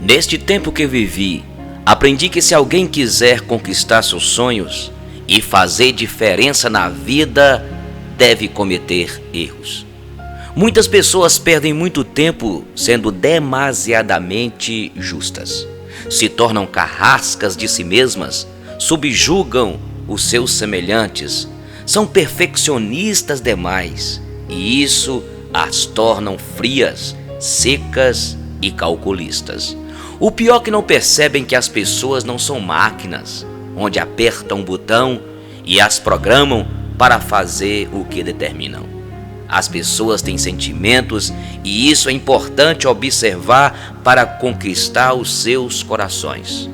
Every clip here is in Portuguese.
Neste tempo que vivi, aprendi que se alguém quiser conquistar seus sonhos e fazer diferença na vida, deve cometer erros. Muitas pessoas perdem muito tempo sendo demasiadamente justas. Se tornam carrascas de si mesmas, subjugam os seus semelhantes, são perfeccionistas demais, e isso as tornam frias, secas e calculistas. O pior é que não percebem que as pessoas não são máquinas, onde apertam um botão e as programam para fazer o que determinam. As pessoas têm sentimentos e isso é importante observar para conquistar os seus corações.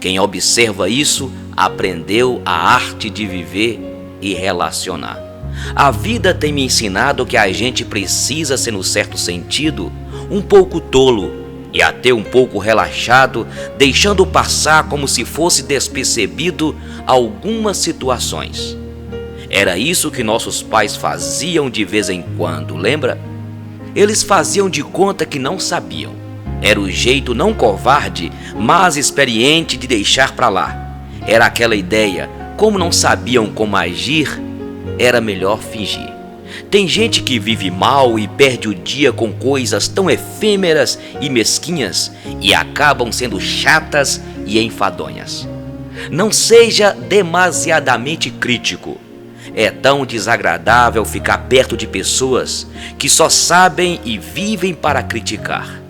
Quem observa isso aprendeu a arte de viver e relacionar. A vida tem me ensinado que a gente precisa ser, no certo sentido, um pouco tolo e até um pouco relaxado, deixando passar como se fosse despercebido algumas situações. Era isso que nossos pais faziam de vez em quando, lembra? Eles faziam de conta que não sabiam. Era o jeito não covarde, mas experiente de deixar para lá. Era aquela ideia, como não sabiam como agir, era melhor fingir. Tem gente que vive mal e perde o dia com coisas tão efêmeras e mesquinhas e acabam sendo chatas e enfadonhas. Não seja demasiadamente crítico. É tão desagradável ficar perto de pessoas que só sabem e vivem para criticar,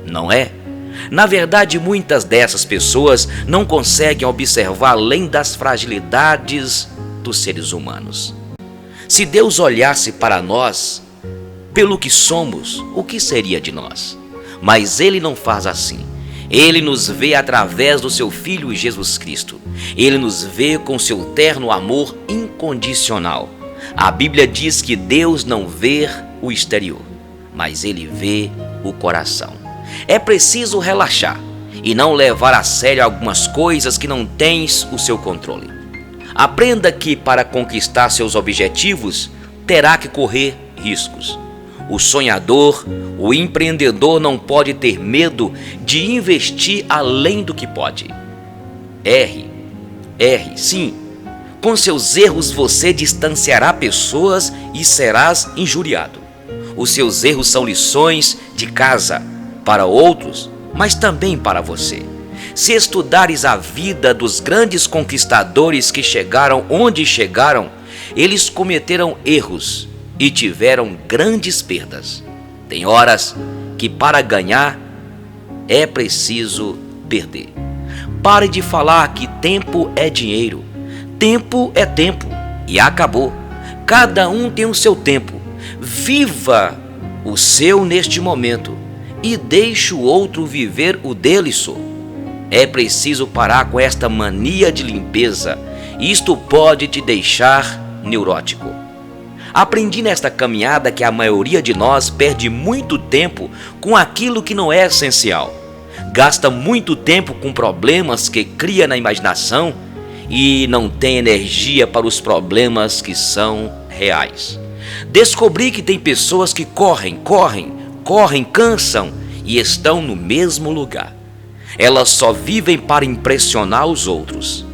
não é? Na verdade, muitas dessas pessoas não conseguem observar além das fragilidades dos seres humanos. Se Deus olhasse para nós pelo que somos, o que seria de nós? Mas Ele não faz assim. Ele nos vê através do seu Filho Jesus Cristo. Ele nos vê com seu terno amor incondicional. A Bíblia diz que Deus não vê o exterior, mas Ele vê o coração. É preciso relaxar e não levar a sério algumas coisas que não tens o seu controle. Aprenda que para conquistar seus objetivos, terá que correr riscos. O sonhador, o empreendedor não pode ter medo de investir além do que pode. Erre, sim. Com seus erros você distanciará pessoas e serás injuriado. Os seus erros são lições de casa para outros, mas também para você. Se estudares a vida dos grandes conquistadores que chegaram onde chegaram, eles cometeram erros e tiveram grandes perdas. Tem horas que para ganhar é preciso perder. Pare de falar que tempo é dinheiro. Tempo é tempo e acabou. Cada um tem o seu tempo. Viva o seu neste momento e deixe o outro viver o dele só. É preciso parar com esta mania de limpeza. Isto pode te deixar neurótico. Aprendi nesta caminhada que a maioria de nós perde muito tempo com aquilo que não é essencial. Gasta muito tempo com problemas que cria na imaginação e não tem energia para os problemas que são reais. Descobri que tem pessoas que correm, cansam e estão no mesmo lugar. Elas só vivem para impressionar os outros.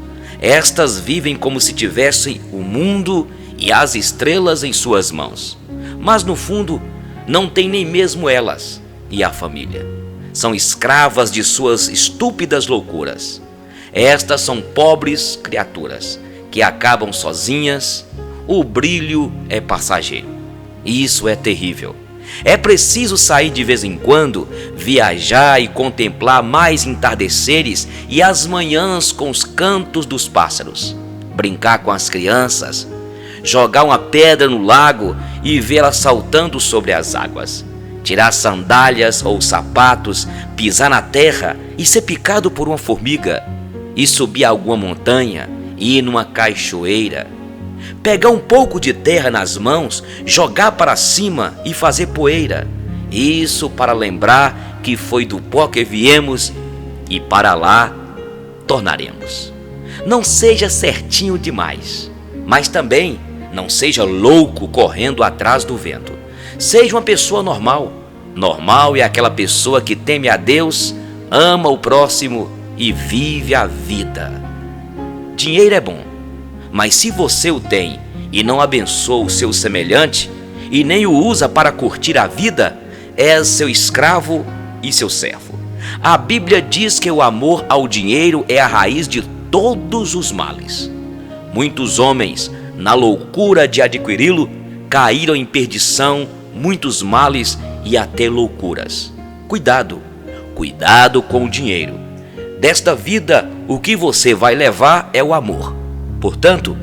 Estas vivem como se tivessem o mundo e as estrelas em suas mãos. Mas no fundo, não tem nem mesmo elas e a família. São escravas de suas estúpidas loucuras. Estas são pobres criaturas que acabam sozinhas. O brilho é passageiro. Isso é terrível. É preciso sair de vez em quando, viajar e contemplar mais entardeceres e as manhãs com os cantos dos pássaros. Brincar com as crianças, jogar uma pedra no lago e vê-la saltando sobre as águas. Tirar sandálias ou sapatos, pisar na terra e ser picado por uma formiga. E subir alguma montanha e ir numa cachoeira. Pegar um pouco de terra nas mãos, jogar para cima e fazer poeira. Isso para lembrar que foi do pó que viemos e para lá tornaremos. Não seja certinho demais, mas também não seja louco correndo atrás do vento. Seja uma pessoa normal. Normal é aquela pessoa que teme a Deus, ama o próximo e vive a vida. Dinheiro é bom, mas se você o tem e não abençoa o seu semelhante e nem o usa para curtir a vida, é seu escravo e seu servo. A Bíblia diz que o amor ao dinheiro é a raiz de todos os males. Muitos homens, na loucura de adquiri-lo, caíram em perdição, muitos males e até loucuras. Cuidado com o dinheiro. Desta vida, o que você vai levar é o amor. Portanto,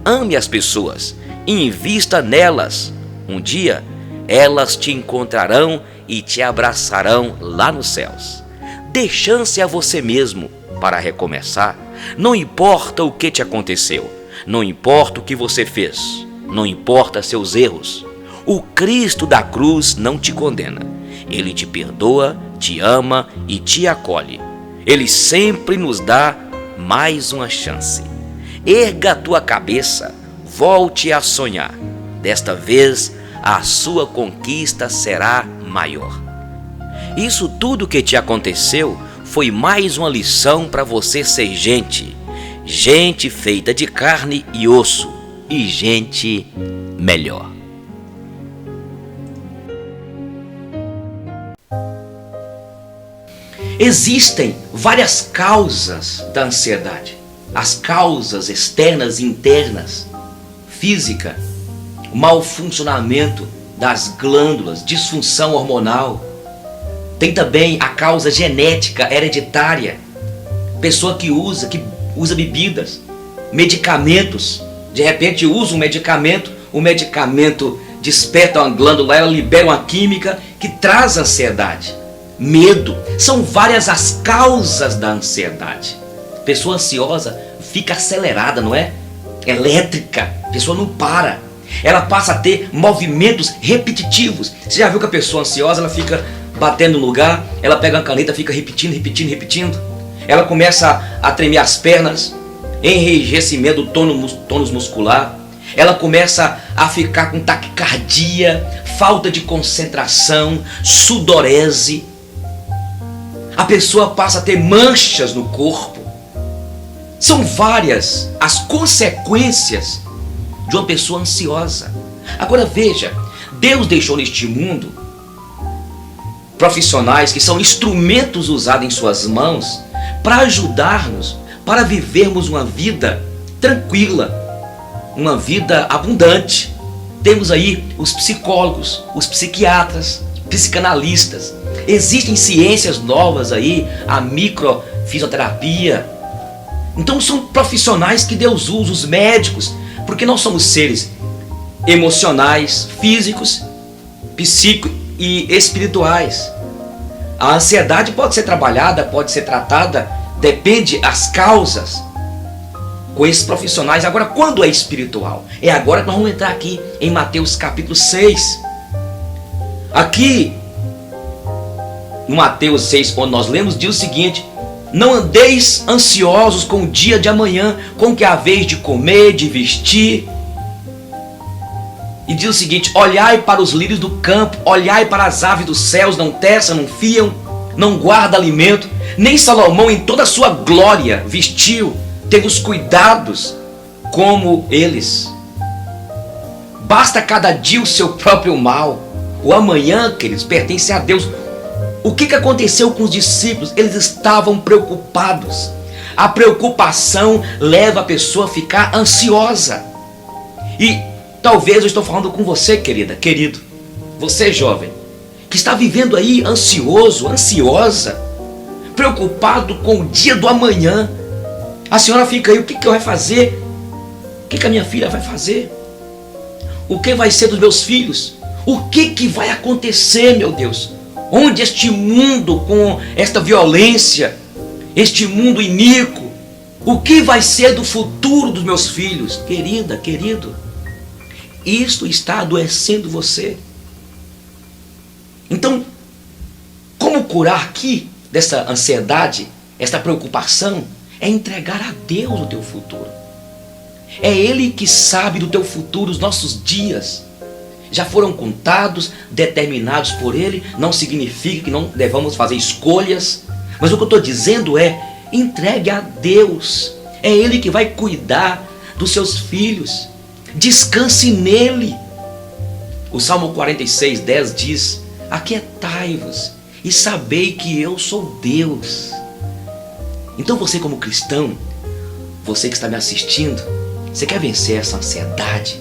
ame as pessoas e invista nelas. Um dia, elas te encontrarão e te abraçarão lá nos céus. Dê chance a você mesmo para recomeçar. Não importa o que te aconteceu, não importa o que você fez, não importa seus erros. O Cristo da cruz não te condena. Ele te perdoa, te ama e te acolhe. Ele sempre nos dá mais uma chance. Erga a tua cabeça, volte a sonhar. Desta vez, a sua conquista será maior. Isso tudo que te aconteceu foi mais uma lição para você ser gente. Gente feita de carne e osso e gente melhor. Existem várias causas da ansiedade. As causas externas e internas, física, o mau funcionamento das glândulas, disfunção hormonal. Tem também a causa genética, hereditária. Pessoa que usa bebidas, medicamentos. De repente usa um medicamento, o medicamento desperta uma glândula, ela libera uma química que traz ansiedade. Medo. São várias as causas da ansiedade. Pessoa ansiosa fica acelerada, não é? Elétrica. A pessoa não para. Ela passa a ter movimentos repetitivos. Você já viu que a pessoa ansiosa, ela fica batendo no lugar, ela pega uma caneta, fica repetindo. Ela começa a tremer as pernas, enrijecimento do tônus muscular. Ela começa a ficar com taquicardia, falta de concentração, sudorese. A pessoa passa a ter manchas no corpo. São várias as consequências de uma pessoa ansiosa. Agora veja, Deus deixou neste mundo profissionais que são instrumentos usados em suas mãos para ajudar-nos, para vivermos uma vida tranquila, uma vida abundante. Temos aí os psicólogos, os psiquiatras, psicanalistas. Existem ciências novas aí, a microfisioterapia. Então são profissionais que Deus usa, os médicos, porque nós somos seres emocionais, físicos, psíquicos e espirituais. A ansiedade pode ser trabalhada, pode ser tratada, depende das causas com esses profissionais. Agora, quando é espiritual? É agora que nós vamos entrar aqui em Mateus capítulo 6. Aqui, no Mateus 6, onde nós lemos, diz o seguinte: não andeis ansiosos com o dia de amanhã, com o que haveis de comer, de vestir. E diz o seguinte: olhai para os lírios do campo, olhai para as aves dos céus, não tecem, não fiam, não guardam alimento, nem Salomão em toda a sua glória vestiu, teve os cuidados como eles. Basta cada dia o seu próprio mal. O amanhã, queridos, pertence a Deus. O que aconteceu com os discípulos? Eles estavam preocupados. A preocupação leva a pessoa a ficar ansiosa. E talvez eu estou falando com você, querida, querido, você jovem, que está vivendo aí ansioso, ansiosa, preocupado com o dia do amanhã. A senhora fica aí, o que vai fazer? O que a minha filha vai fazer? O que vai ser dos meus filhos? O que vai acontecer, meu Deus? Onde este mundo com esta violência, este mundo iníquo, o que vai ser do futuro dos meus filhos? Querida, querido, isto está adoecendo você. Então, como curar aqui dessa ansiedade, esta preocupação? É entregar a Deus o teu futuro. É Ele que sabe do teu futuro. Os nossos dias já foram contados, determinados por Ele. Não significa que não devamos fazer escolhas, Mas o que eu estou dizendo é: entregue a Deus. É Ele que vai cuidar dos seus filhos. Descanse nele. O Salmo 46:10 diz: aquietai-vos e sabei que eu sou Deus. Então você, como cristão, você que está me assistindo, você quer vencer essa ansiedade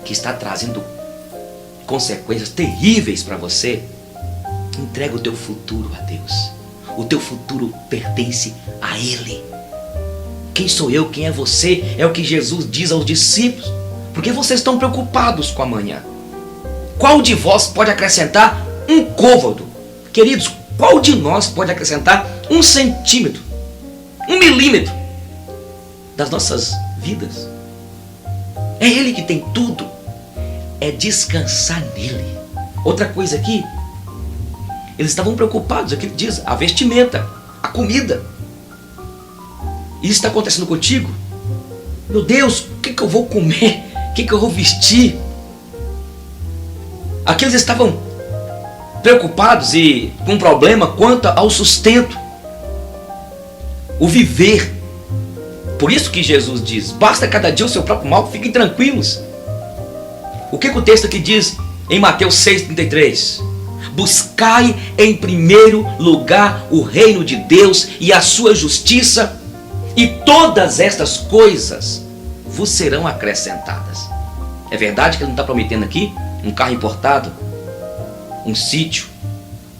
que está trazendo consequências terríveis para você? Entrega o teu futuro a Deus. O teu futuro pertence a Ele. Quem sou eu? Quem é você? É o que Jesus diz aos discípulos. Por que vocês estão preocupados com amanhã? Qual de vós pode acrescentar um côvado? Queridos, qual de nós pode acrescentar 1 centímetro, 1 milímetro das nossas vidas? É Ele que tem tudo. É descansar nele. Outra coisa aqui, eles estavam preocupados, aqui diz, a vestimenta, a comida. Isso está acontecendo contigo? Meu Deus, o que eu vou comer? O que eu vou vestir? Aqui eles estavam preocupados e com um problema quanto ao sustento, o viver. Por isso que Jesus diz: basta cada dia o seu próprio mal, fiquem tranquilos. O que o texto aqui diz em Mateus 6,33? Buscai em primeiro lugar o reino de Deus e a sua justiça, e todas estas coisas vos serão acrescentadas. É verdade que ele não está prometendo aqui um carro importado, um sítio,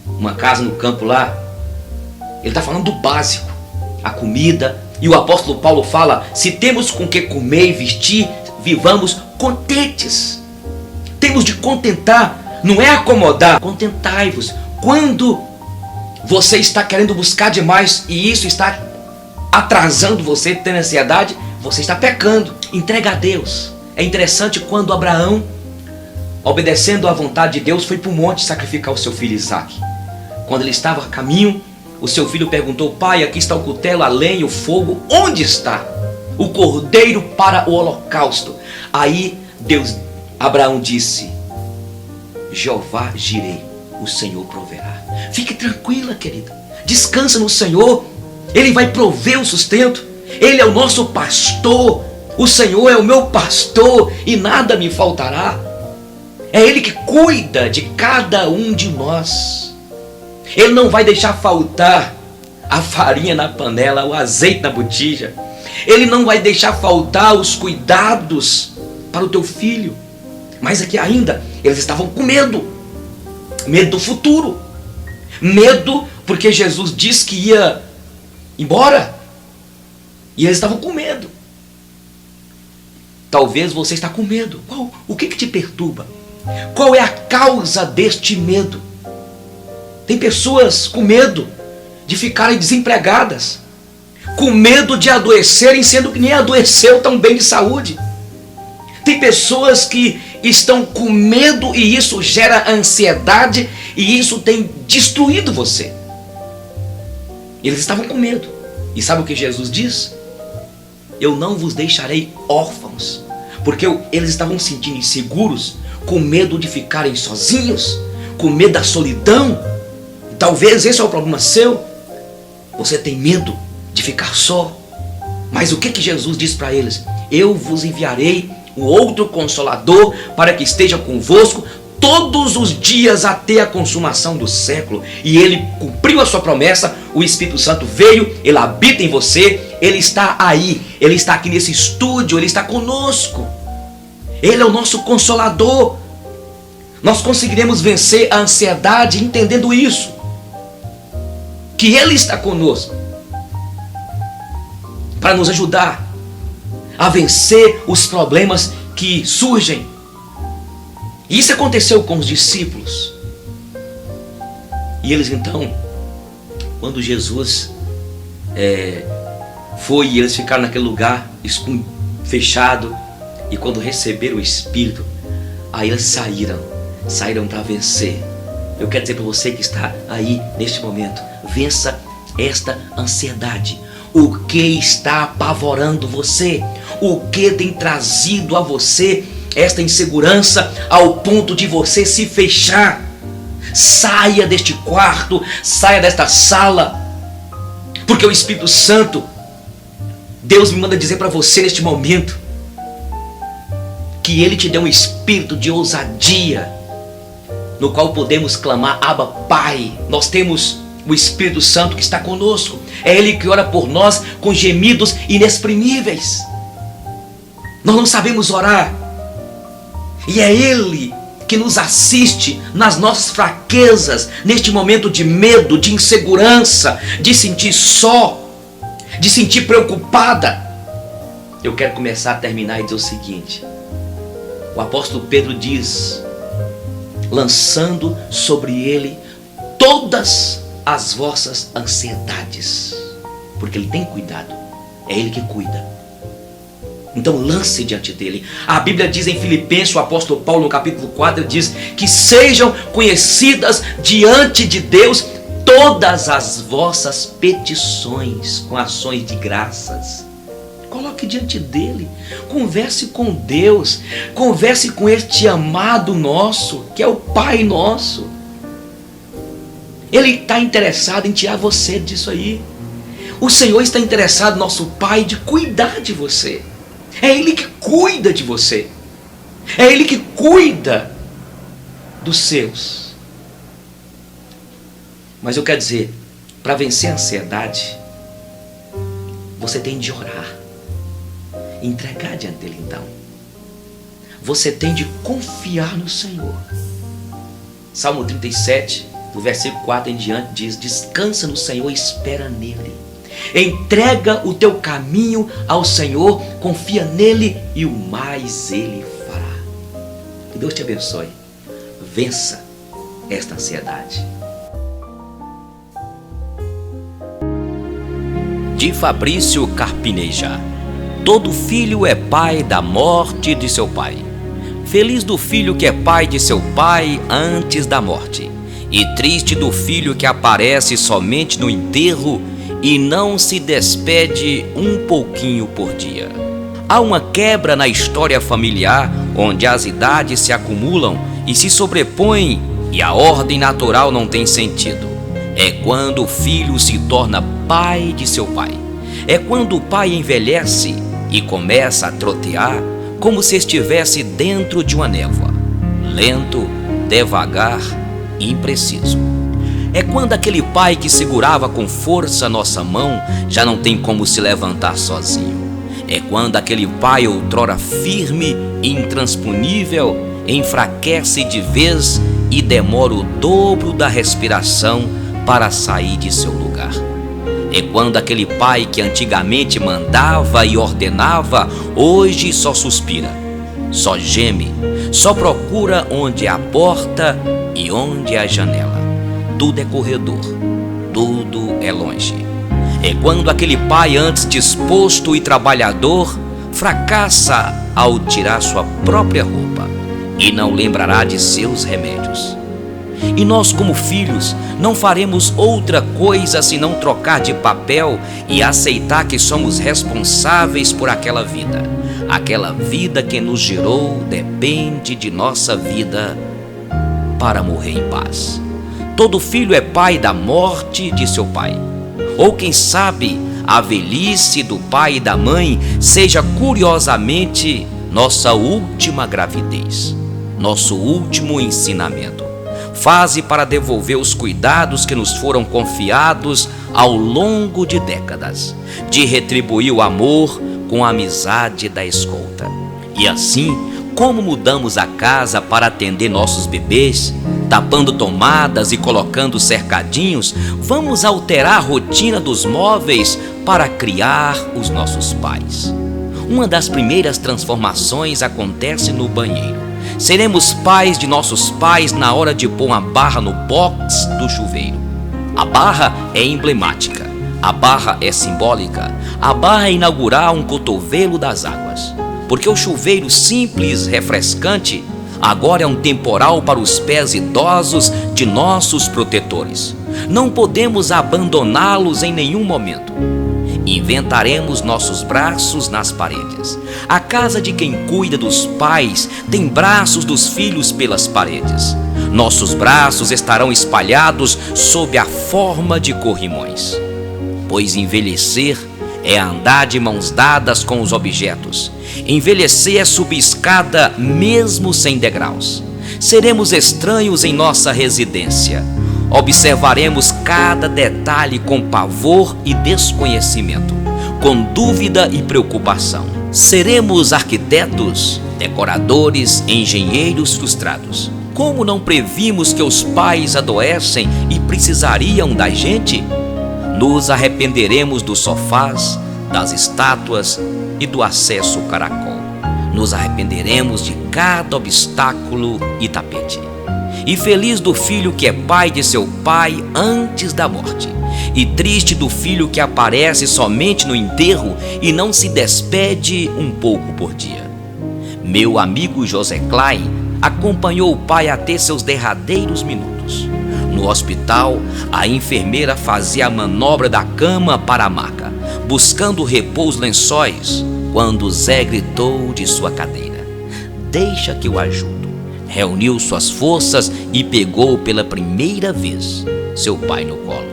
uma casa no campo lá. Ele está falando do básico, a comida. E o apóstolo Paulo fala: se temos com que comer e vestir, vivamos contentes. Temos de contentar, não é acomodar. Contentai-vos. Quando você está querendo buscar demais e isso está atrasando você, tendo ansiedade, você está pecando. Entrega a Deus. É interessante quando Abraão, obedecendo à vontade de Deus, foi para o monte sacrificar o seu filho Isaque. Quando ele estava a caminho, o seu filho perguntou: pai, aqui está o cutelo, a lenha, o fogo, onde está o cordeiro para o holocausto? Aí Abraão disse: Jeová Jireh, o Senhor proverá. Fique tranquila, querida, descansa no Senhor. Ele vai prover o sustento. Ele é o nosso pastor. O Senhor é o meu pastor e nada me faltará. É Ele que cuida de cada um de nós. Ele não vai deixar faltar a farinha na panela, o azeite na botija. Ele não vai deixar faltar os cuidados para o teu filho. Mas aqui ainda, eles estavam com medo. Medo do futuro. Medo porque Jesus disse que ia embora. E eles estavam com medo. Talvez você está com medo. O que te perturba? Qual é a causa deste medo? Tem pessoas com medo de ficarem desempregadas, com medo de adoecerem, sendo que nem adoeceu tão bem de saúde. Tem pessoas que estão com medo e isso gera ansiedade e isso tem destruído você. Eles estavam com medo. E sabe o que Jesus diz? Eu não vos deixarei órfãos. Porque eles estavam se sentindo inseguros, com medo de ficarem sozinhos, com medo da solidão. Talvez esse é o problema seu. Você tem medo de ficar só. Mas o que Jesus diz para eles? Eu vos enviarei o outro Consolador para que esteja convosco todos os dias até a consumação do século. E Ele cumpriu a sua promessa. O Espírito Santo veio, Ele habita em você. Ele está aí, Ele está aqui nesse estúdio, Ele está conosco. Ele é o nosso Consolador. Nós conseguiremos vencer a ansiedade entendendo isso, que Ele está conosco para nos ajudar a vencer os problemas que surgem. E isso aconteceu com os discípulos. E eles então, quando Jesus foi e eles ficaram naquele lugar fechado, e quando receberam o Espírito, aí eles saíram para vencer. Eu quero dizer para você que está aí neste momento: vença esta ansiedade. O que está apavorando você? O que tem trazido a você esta insegurança ao ponto de você se fechar? Saia deste quarto, saia desta sala Porque o Espírito Santo, Deus me manda dizer para você neste momento, que Ele te deu um espírito de ousadia, no qual podemos clamar: Abba, Pai. Nós temos o Espírito Santo que está conosco. É Ele que ora por nós com gemidos inexprimíveis. Nós não sabemos orar, e é Ele que nos assiste nas nossas fraquezas, neste momento de medo, de insegurança, de sentir só, de sentir preocupada. Eu quero começar a terminar e dizer o seguinte: o apóstolo Pedro diz: lançando sobre Ele todas as vossas ansiedades, porque Ele tem cuidado, é Ele que cuida. Então lance diante dele. A Bíblia diz em Filipenses, o apóstolo Paulo no capítulo 4 diz que sejam conhecidas diante de Deus todas as vossas petições com ações de graças. Coloque diante dele, converse com Deus, converse com este amado nosso, que é o Pai nosso. Ele está interessado em tirar você disso aí. O Senhor está interessado, nosso Pai, de cuidar de você. É Ele que cuida de você. É Ele que cuida dos seus. Mas eu quero dizer, para vencer a ansiedade, você tem de orar, entregar diante dele. Então você tem de confiar no Senhor. Salmo 37, do versículo 4 em diante diz: descansa no Senhor e espera nele. Entrega o teu caminho ao Senhor, confia nele e o mais ele fará. Que Deus te abençoe. Vença esta ansiedade. De Fabrício Carpineja. Todo filho é pai da morte de seu pai. Feliz do filho que é pai de seu pai antes da morte, e triste do filho que aparece somente no enterro e não se despede um pouquinho por dia. Há uma quebra na história familiar, onde as idades se acumulam e se sobrepõem e a ordem natural não tem sentido. É quando o filho se torna pai de seu pai. É quando o pai envelhece e começa a trotear como se estivesse dentro de uma névoa, lento, devagar, impreciso. É quando aquele pai que segurava com força nossa mão já não tem como se levantar sozinho. É quando aquele pai outrora firme e intransponível enfraquece de vez e demora o dobro da respiração para sair de seu lugar. É quando aquele pai que antigamente mandava e ordenava, hoje só suspira, só geme, só procura onde é a porta e onde é a janela. Tudo é corredor, tudo é longe. É quando aquele pai antes disposto e trabalhador fracassa ao tirar sua própria roupa e não lembrará de seus remédios. E nós, como filhos, não faremos outra coisa senão trocar de papel e aceitar que somos responsáveis por aquela vida. Aquela vida que nos gerou depende de nossa vida para morrer em paz. Todo filho é pai da morte de seu pai. Ou quem sabe, a velhice do pai e da mãe seja curiosamente nossa última gravidez, nosso último ensinamento. Faze para devolver os cuidados que nos foram confiados ao longo de décadas, de retribuir o amor com a amizade da escolta. E assim, como mudamos a casa para atender nossos bebês, tapando tomadas e colocando cercadinhos, vamos alterar a rotina dos móveis para criar os nossos pais. Uma das primeiras transformações acontece no banheiro. Seremos pais de nossos pais na hora de pôr uma barra no box do chuveiro. A barra é emblemática, a barra é simbólica, a barra é inaugurar um cotovelo das águas. Porque o chuveiro simples, refrescante, agora é um temporal para os pés idosos de nossos protetores. Não podemos abandoná-los em nenhum momento. Inventaremos nossos braços nas paredes. A casa de quem cuida dos pais tem braços dos filhos pelas paredes. Nossos braços estarão espalhados sob a forma de corrimões. pois envelhecer é andar de mãos dadas com os objetos. Envelhecer é subir escada mesmo sem degraus. Seremos estranhos em nossa residência. Observaremos cada detalhe com pavor e desconhecimento, com dúvida e preocupação. Seremos arquitetos, decoradores, engenheiros frustrados. Como não previmos que os pais adoecem e precisariam da gente? Nos arrependeremos dos sofás, das estátuas e do acesso caracol. Nos arrependeremos de cada obstáculo e tapete. E feliz do filho que é pai de seu pai antes da morte, e triste do filho que aparece somente no enterro e não se despede um pouco por dia. Meu amigo José Klein acompanhou o pai até seus derradeiros minutos. No hospital, a enfermeira fazia a manobra da cama para a maca, buscando repor os lençóis, quando Zé gritou de sua cadeira: "Deixa que eu ajudo." Reuniu suas forças e pegou pela primeira vez seu pai no colo.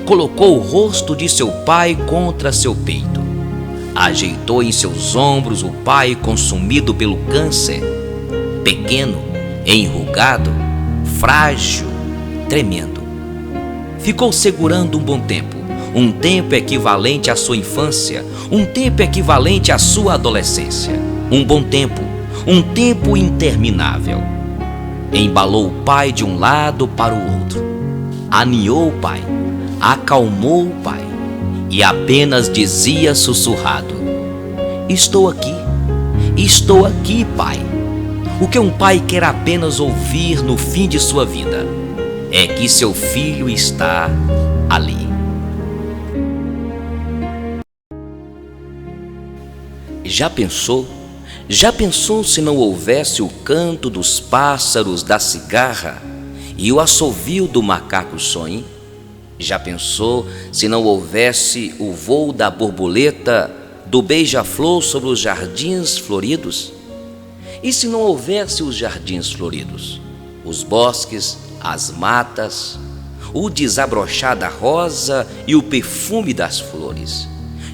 Colocou o rosto de seu pai contra seu peito. Ajeitou em seus ombros o pai consumido pelo câncer, pequeno, enrugado, frágil, tremendo. Ficou segurando um bom tempo, um tempo equivalente à sua infância, um tempo equivalente à sua adolescência, um bom tempo, um tempo interminável. Embalou o pai de um lado para o outro, aninhou o pai, acalmou o pai e apenas dizia sussurrado: estou aqui, pai." O que um pai quer apenas ouvir no fim de sua vida é que seu filho está ali. Já pensou se não houvesse o canto dos pássaros, da cigarra e o assovio do macaco sonho? Já pensou se não houvesse o voo da borboleta, do beija-flor sobre os jardins floridos? E se não houvesse os jardins floridos, os bosques, as matas, o desabrochar da rosa e o perfume das flores?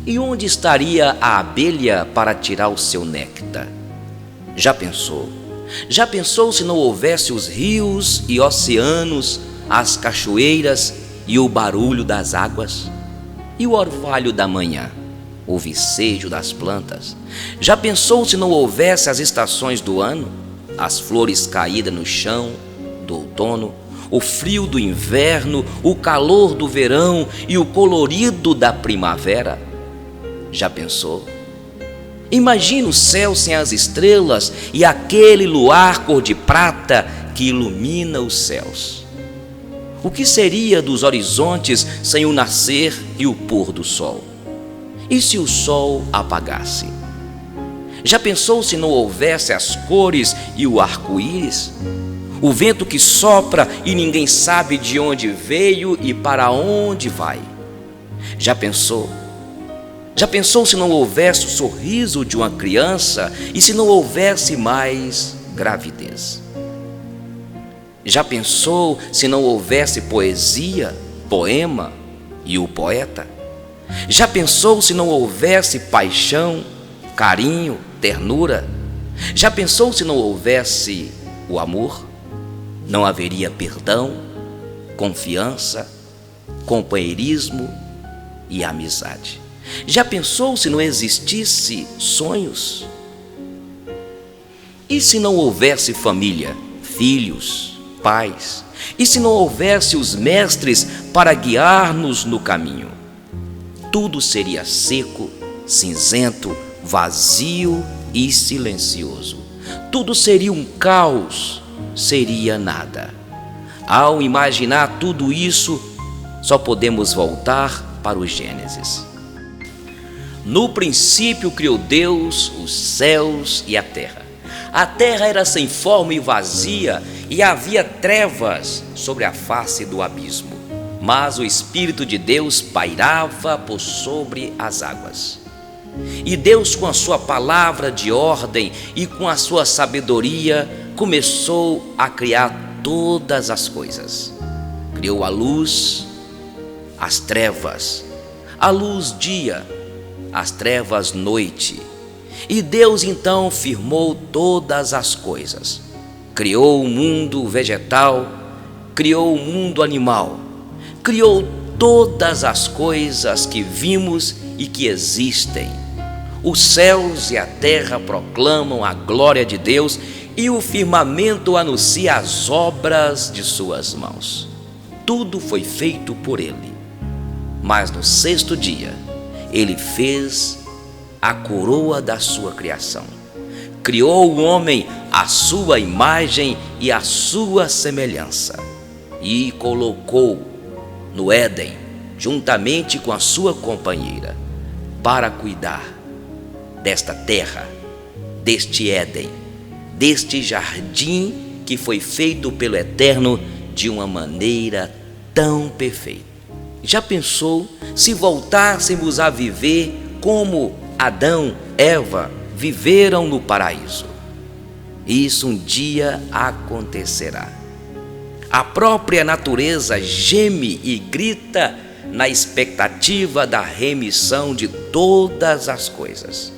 E onde estaria a abelha para tirar o seu néctar? Já pensou se não houvesse os rios e oceanos, as cachoeiras e o barulho das águas? E o orvalho da manhã, o vicejo das plantas? Já pensou se não houvesse as estações do ano, as flores caídas no chão do outono, o frio do inverno, o calor do verão e o colorido da primavera? Já pensou? Imagina o céu sem as estrelas e aquele luar cor de prata que ilumina os céus. O que seria dos horizontes sem o nascer e o pôr do sol? E se o sol apagasse? Já pensou se não houvesse as cores e o arco-íris? O vento que sopra e ninguém sabe de onde veio e para onde vai? Já pensou se não houvesse o sorriso de uma criança e se não houvesse mais gravidez? Já pensou se não houvesse poesia, poema e o poeta? Já pensou se não houvesse paixão, carinho, ternura? Já pensou se não houvesse o amor? Não haveria perdão, confiança, companheirismo e amizade. Já pensou se não existisse sonhos? E se não houvesse família, filhos, pais? E se não houvesse os mestres para guiar-nos no caminho? Tudo seria seco, cinzento, vazio e silencioso. Tudo seria um caos, seria nada. Ao imaginar tudo isso, só podemos voltar para o Gênesis. No princípio criou Deus os céus e a terra. A terra era sem forma e vazia, e havia trevas sobre a face do abismo. Mas o Espírito de Deus pairava por sobre as águas. E Deus, com a sua palavra de ordem e com a sua sabedoria, começou a criar todas as coisas. Criou a luz, as trevas, a luz dia, as trevas noite. E Deus então firmou todas as coisas. Criou o mundo vegetal, criou o mundo animal, criou todas as coisas que vimos e que existem. Os céus e a terra proclamam a glória de Deus e o firmamento anuncia as obras de suas mãos. Tudo foi feito por Ele. Mas no sexto dia, Ele fez a coroa da sua criação. Criou o homem à sua imagem e à sua semelhança e colocou no Éden, juntamente com a sua companheira, para cuidar desta terra, deste Éden, deste jardim que foi feito pelo Eterno de uma maneira tão perfeita. Já pensou se voltássemos a viver como Adão, Eva viveram no paraíso? Isso um dia acontecerá. A própria natureza geme e grita na expectativa da remissão de todas as coisas.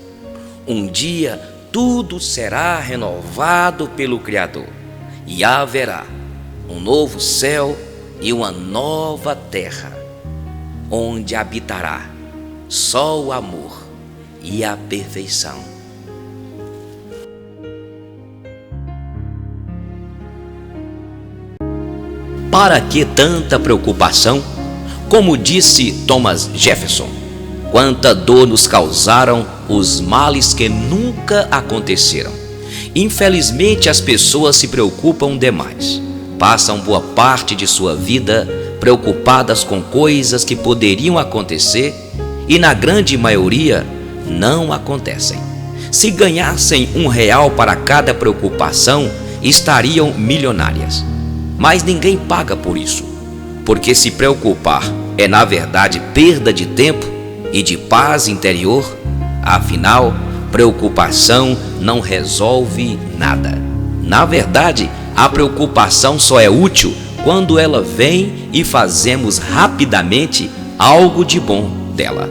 Um dia tudo será renovado pelo Criador e haverá um novo céu e uma nova terra, onde habitará só o amor e a perfeição. Para que tanta preocupação? Como disse Thomas Jefferson, quanta dor nos causaram os males que nunca aconteceram. Infelizmente, as pessoas se preocupam demais. Passam boa parte de sua vida preocupadas com coisas que poderiam acontecer e, na grande maioria, não acontecem. Se ganhassem R$1 para cada preocupação, estariam milionárias. Mas ninguém paga por isso, porque se preocupar é, na verdade, perda de tempo e de paz interior. Afinal, preocupação não resolve nada. Na verdade, a preocupação só é útil quando ela vem e fazemos rapidamente algo de bom dela.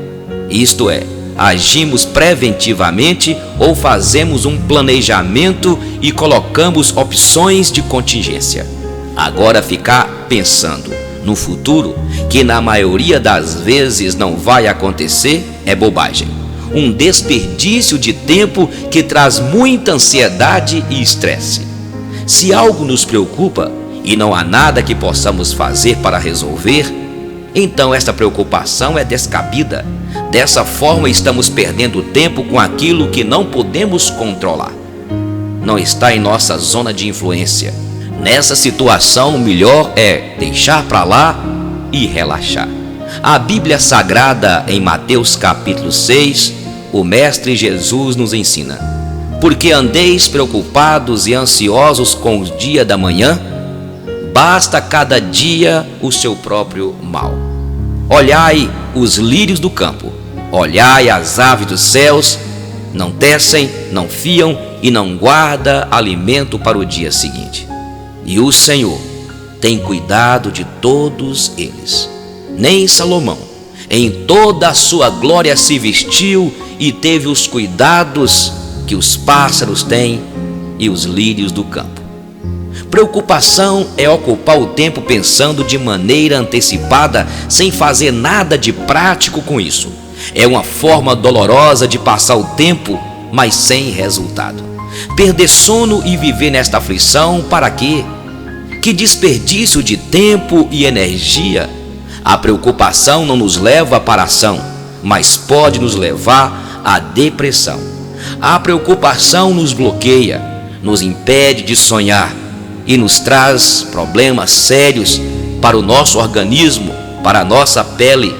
Isto é, agimos preventivamente ou fazemos um planejamento e colocamos opções de contingência. Agora, ficar pensando no futuro, que na maioria das vezes não vai acontecer, é bobagem. Um desperdício de tempo que traz muita ansiedade e estresse. Se algo nos preocupa e não há nada que possamos fazer para resolver, então esta preocupação é descabida. Dessa forma, estamos perdendo tempo com aquilo que não podemos controlar. Não está em nossa zona de influência. Nessa situação, o melhor é deixar para lá e relaxar. A Bíblia Sagrada, em Mateus capítulo 6, o Mestre Jesus nos ensina: porque andeis preocupados e ansiosos com o dia da manhã, basta cada dia o seu próprio mal. Olhai os lírios do campo, olhai as aves dos céus, não tecem, não fiam e não guarda alimento para o dia seguinte. E o Senhor tem cuidado de todos eles. Nem Salomão, em toda a sua glória, se vestiu e teve os cuidados que os pássaros têm e os lírios do campo. Preocupação é ocupar o tempo pensando de maneira antecipada, sem fazer nada de prático com isso. É uma forma dolorosa de passar o tempo, mas sem resultado. Perder sono e viver nesta aflição, para quê? Que desperdício de tempo e energia! A preocupação não nos leva para a ação, mas pode nos levar à depressão. A preocupação nos bloqueia, nos impede de sonhar e nos traz problemas sérios para o nosso organismo, para a nossa pele,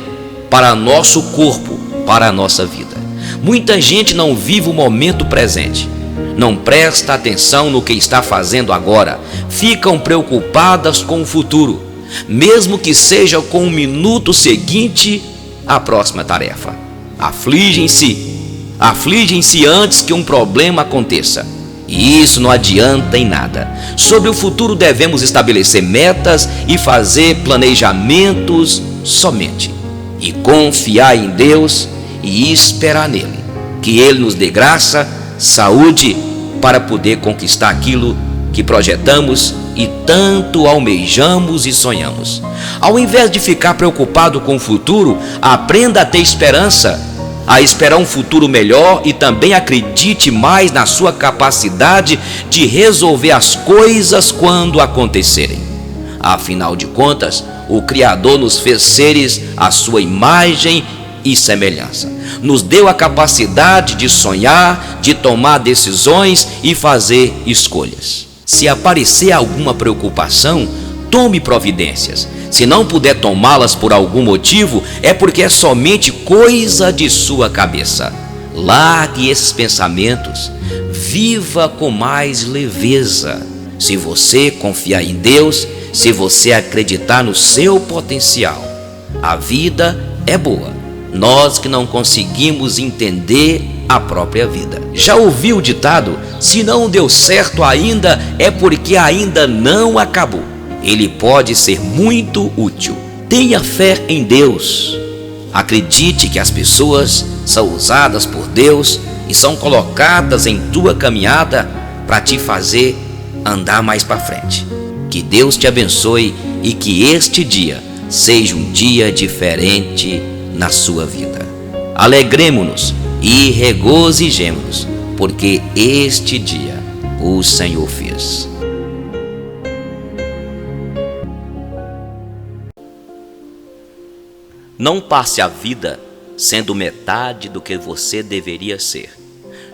para nosso corpo, para a nossa vida. Muita gente não vive o momento presente, não presta atenção no que está fazendo agora, ficam preocupadas com o futuro, mesmo que seja com o minuto seguinte à próxima tarefa. Afligem-se antes que um problema aconteça, e isso não adianta em nada. Sobre o futuro devemos estabelecer metas e fazer planejamentos somente. e confiar em Deus e esperar nele, que ele nos dê graça, saúde para poder conquistar aquilo que projetamos e tanto almejamos e sonhamos. Ao invés de ficar preocupado com o futuro, aprenda a ter esperança, a esperar um futuro melhor, e também acredite mais na sua capacidade de resolver as coisas quando acontecerem. Afinal de contas, o Criador nos fez seres à sua imagem e semelhança. Nos deu a capacidade de sonhar, de tomar decisões e fazer escolhas. Se aparecer alguma preocupação, tome providências. Se não puder tomá-las por algum motivo, é porque é somente coisa de sua cabeça. Largue esses pensamentos. Viva com mais leveza. Se você confiar em Deus, se você acreditar no seu potencial, a vida é boa. Nós que não conseguimos entender a própria vida. Já ouviu o ditado: se não deu certo ainda, é porque ainda não acabou. Ele pode ser muito útil. Tenha fé em Deus. Acredite que as pessoas são usadas por Deus e são colocadas em tua caminhada para te fazer andar mais para frente. Que Deus te abençoe e que este dia seja um dia diferente na sua vida. Alegremo-nos e regozijemo-nos, porque este dia o Senhor fez. Não passe a vida sendo metade do que você deveria ser.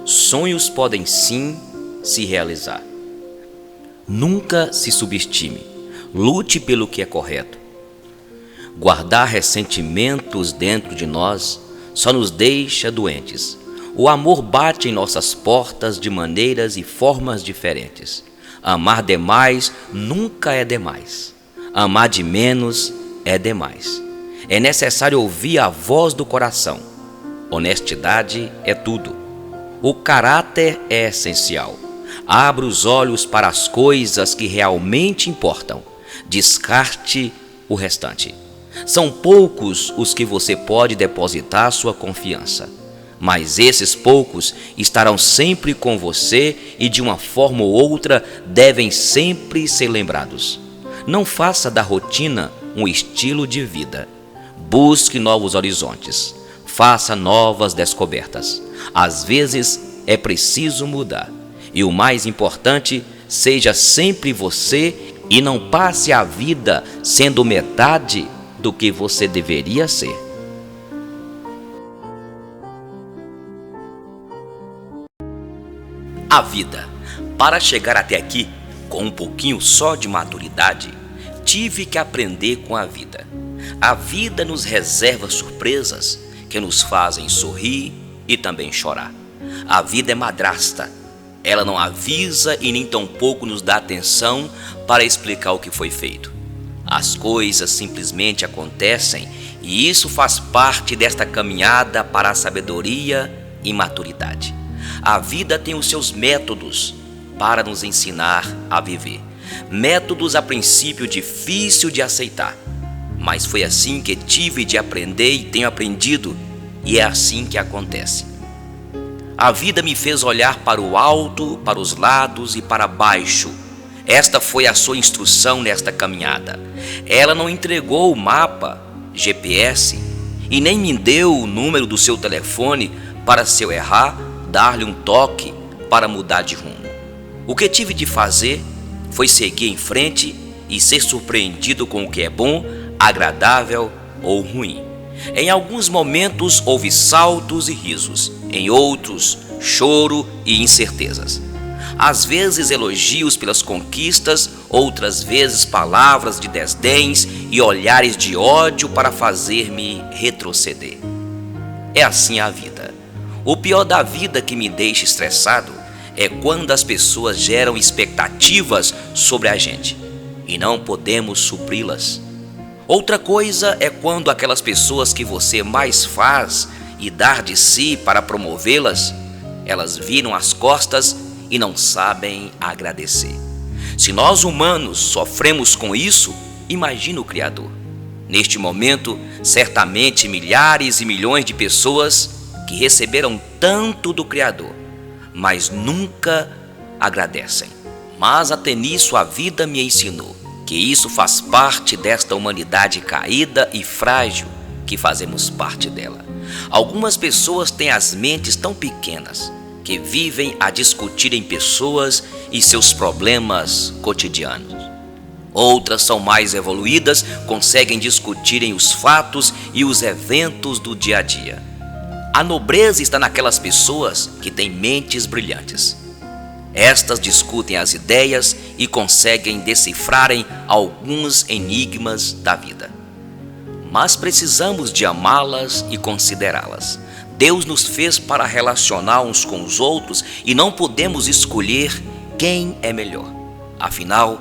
Sonhos podem sim se realizar. Nunca se subestime. Lute pelo que é correto. Guardar ressentimentos dentro de nós só nos deixa doentes. O amor bate em nossas portas de maneiras e formas diferentes. Amar demais nunca é demais. Amar de menos é demais. É necessário ouvir a voz do coração. Honestidade é tudo. O caráter é essencial. Abra os olhos para as coisas que realmente importam. Descarte o restante. São poucos os que você pode depositar sua confiança, mas esses poucos estarão sempre com você e de uma forma ou outra devem sempre ser lembrados. Não faça da rotina um estilo de vida. Busque novos horizontes. Faça novas descobertas. Às vezes é preciso mudar. E o mais importante, seja sempre você e não passe a vida sendo metade do que você deveria ser. A vida. Para chegar até aqui, com um pouquinho só de maturidade, tive que aprender com a vida. A vida nos reserva surpresas que nos fazem sorrir e também chorar. A vida é madrasta. Ela não avisa e nem tampouco nos dá atenção para explicar o que foi feito. As coisas simplesmente acontecem e isso faz parte desta caminhada para a sabedoria e maturidade. A vida tem os seus métodos para nos ensinar a viver. Métodos a princípio difícil de aceitar, mas foi assim que tive de aprender e tenho aprendido, e é assim que acontece. A vida me fez olhar para o alto, para os lados e para baixo. Esta foi a sua instrução nesta caminhada. Ela não entregou o mapa, GPS, e nem me deu o número do seu telefone para, se eu errar, dar-lhe um toque para mudar de rumo. O que tive de fazer foi seguir em frente e ser surpreendido com o que é bom, agradável ou ruim. Em alguns momentos houve saltos e risos, em outros choro e incertezas. Às vezes elogios pelas conquistas, outras vezes palavras de desdéns e olhares de ódio para fazer-me retroceder. É assim a vida. O pior da vida que me deixa estressado é quando as pessoas geram expectativas sobre a gente e não podemos supri-las. Outra coisa é quando aquelas pessoas que você mais faz e dar de si para promovê-las, elas viram as costas e não sabem agradecer. Se nós humanos sofremos com isso, imagina o Criador. Neste momento, certamente milhares e milhões de pessoas que receberam tanto do Criador, mas nunca agradecem. Mas até nisso a vida me ensinou que isso faz parte desta humanidade caída e frágil que fazemos parte dela. Algumas pessoas têm as mentes tão pequenas que vivem a discutirem pessoas e seus problemas cotidianos. Outras são mais evoluídas, conseguem discutirem os fatos e os eventos do dia a dia. A nobreza está naquelas pessoas que têm mentes brilhantes. Estas discutem as ideias e conseguem decifrarem alguns enigmas da vida. Mas precisamos de amá-las e considerá-las. Deus nos fez para relacionar uns com os outros e não podemos escolher quem é melhor. Afinal,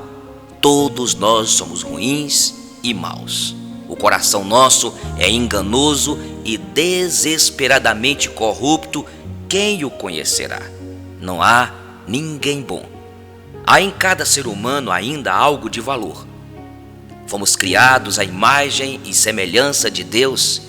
todos nós somos ruins e maus. O coração nosso é enganoso e desesperadamente corrupto. Quem o conhecerá? Não há ninguém bom. Há em cada ser humano ainda algo de valor. Fomos criados à imagem e semelhança de Deus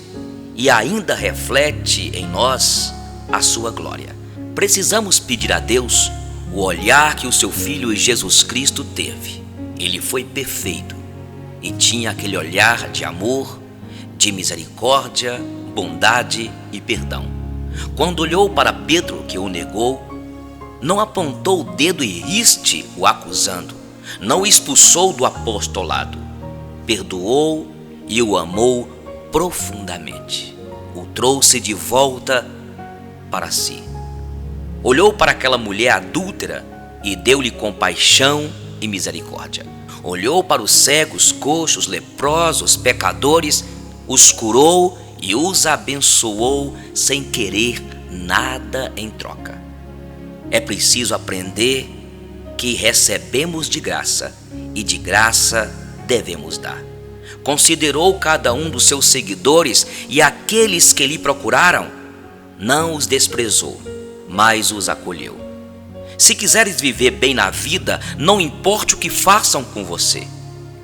e ainda reflete em nós a sua glória. Precisamos pedir a Deus o olhar que o seu Filho Jesus Cristo teve. Ele foi perfeito e tinha aquele olhar de amor, de misericórdia, bondade e perdão. Quando olhou para Pedro, que o negou, não apontou o dedo e riste o acusando, não o expulsou do apostolado, perdoou e o amou profundamente, o trouxe de volta para si. Olhou para aquela mulher adúltera e deu-lhe compaixão e misericórdia. Olhou para os cegos, coxos, leprosos, pecadores, os curou e os abençoou sem querer nada em troca. É preciso aprender que recebemos de graça e de graça devemos dar. Considerou cada um dos seus seguidores e aqueles que lhe procuraram, não os desprezou, mas os acolheu. Se quiseres viver bem na vida, não importe o que façam com você.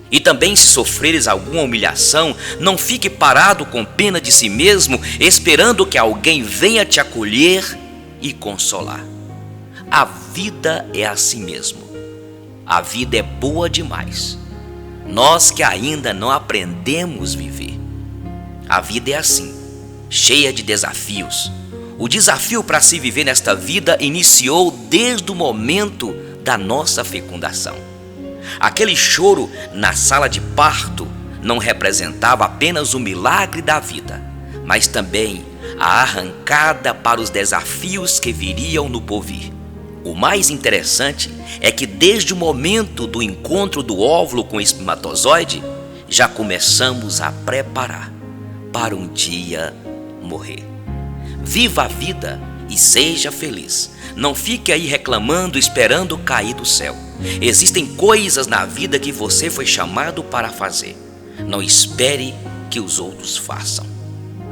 E também se sofreres alguma humilhação, não fique parado com pena de si mesmo, esperando que alguém venha te acolher e consolar. A vida é assim mesmo. A vida é boa demais. Nós que ainda não aprendemos a viver. A vida é assim, cheia de desafios. O desafio para se viver nesta vida iniciou desde o momento da nossa fecundação. Aquele choro na sala de parto não representava apenas o milagre da vida, mas também a arrancada para os desafios que viriam no porvir. O mais interessante é que desde o momento do encontro do óvulo com o espermatozoide, já começamos a preparar para um dia morrer. Viva a vida e seja feliz. Não fique aí reclamando, esperando cair do céu. Existem coisas na vida que você foi chamado para fazer. Não espere que os outros façam.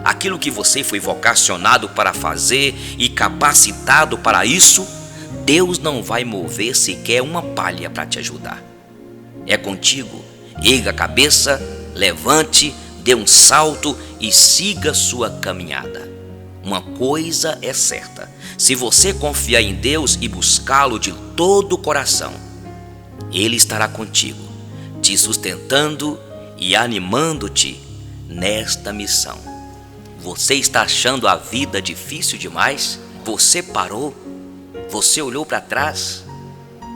Aquilo que você foi vocacionado para fazer e capacitado para isso, Deus não vai mover sequer uma palha para te ajudar. É contigo. Erga a cabeça, levante, dê um salto e siga sua caminhada. Uma coisa é certa: se você confiar em Deus e buscá-lo de todo o coração, Ele estará contigo, te sustentando e animando-te nesta missão. Você está achando a vida difícil demais? Você parou? Você olhou para trás?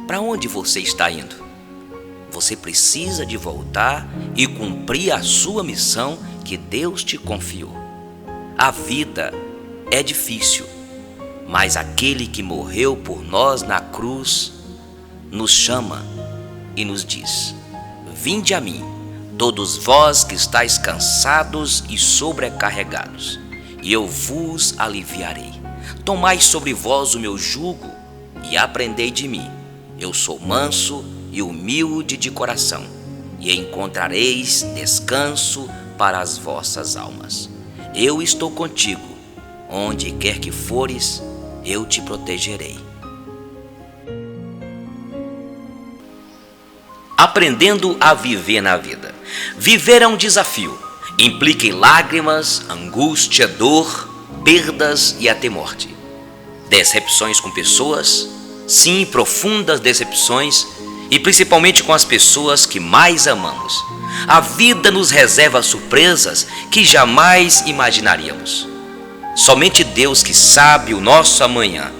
Para onde você está indo? Você precisa de voltar e cumprir a sua missão que Deus te confiou. A vida é difícil, mas aquele que morreu por nós na cruz nos chama e nos diz: vinde a mim, todos vós que estáis cansados e sobrecarregados, e eu vos aliviarei. Tomai sobre vós o meu jugo e aprendei de mim. Eu sou manso e humilde de coração, e encontrareis descanso para as vossas almas. Eu estou contigo, onde quer que fores, eu te protegerei. Aprendendo a viver na vida. Viver é um desafio. Implica em lágrimas, angústia, dor, perdas e até morte. Decepções com pessoas, sim, profundas decepções, e principalmente com as pessoas que mais amamos. A vida nos reserva surpresas que jamais imaginaríamos. Somente Deus, que sabe o nosso amanhã,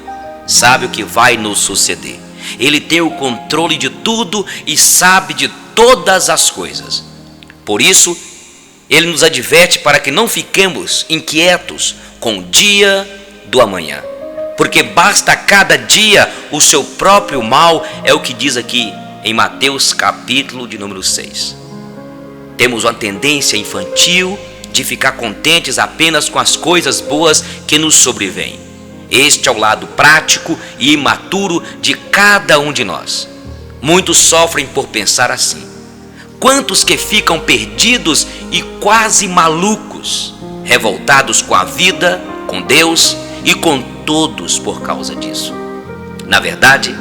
sabe o que vai nos suceder. Ele tem o controle de tudo e sabe de todas as coisas. Por isso, Ele nos adverte para que não fiquemos inquietos com o dia do amanhã. Porque basta a cada dia o seu próprio mal, é o que diz aqui em Mateus capítulo de número 6. Temos uma tendência infantil de ficar contentes apenas com as coisas boas que nos sobrevêm. Este é o lado prático e imaturo de cada um de nós. Muitos sofrem por pensar assim. Quantos que ficam perdidos e quase malucos, revoltados com a vida, com Deus e com todos por causa disso. Na verdade,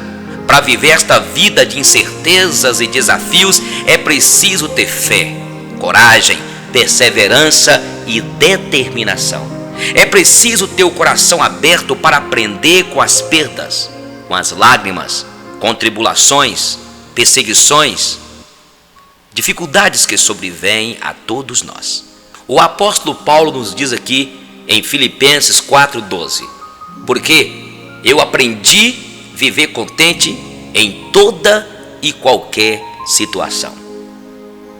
para viver esta vida de incertezas e desafios, é preciso ter fé, coragem, perseverança e determinação. É preciso ter o coração aberto para aprender com as perdas, com as lágrimas, com tribulações, perseguições, dificuldades que sobrevêm a todos nós. O apóstolo Paulo nos diz aqui em Filipenses 4,12: porque eu aprendi a viver contente em toda e qualquer situação.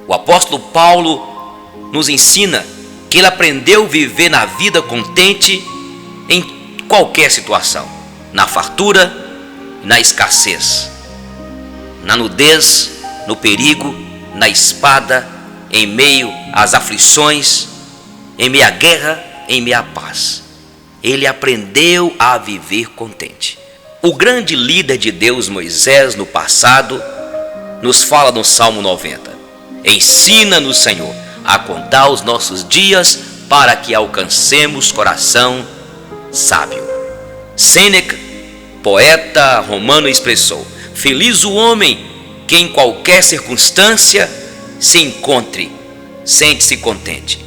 O apóstolo Paulo nos ensina que ele aprendeu a viver na vida contente em qualquer situação, na fartura, na escassez, na nudez, no perigo, na espada, em meio às aflições, em meio à guerra, em meio à paz. Ele aprendeu a viver contente. O grande líder de Deus, Moisés, no passado, nos fala no Salmo 90: ensina-nos, Senhor, a contar os nossos dias para que alcancemos coração sábio. Sêneca, poeta romano, expressou: feliz o homem que em qualquer circunstância se encontre, sente-se contente.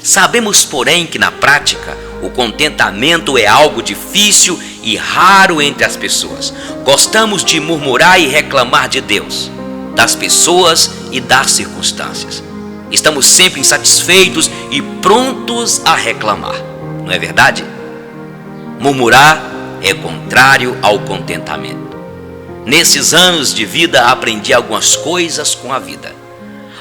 Sabemos, porém, que na prática o contentamento é algo difícil e raro entre as pessoas. Gostamos de murmurar e reclamar de Deus, das pessoas e das circunstâncias. Estamos sempre insatisfeitos e prontos a reclamar, não é verdade? Murmurar é contrário ao contentamento. Nesses anos de vida aprendi algumas coisas com a vida.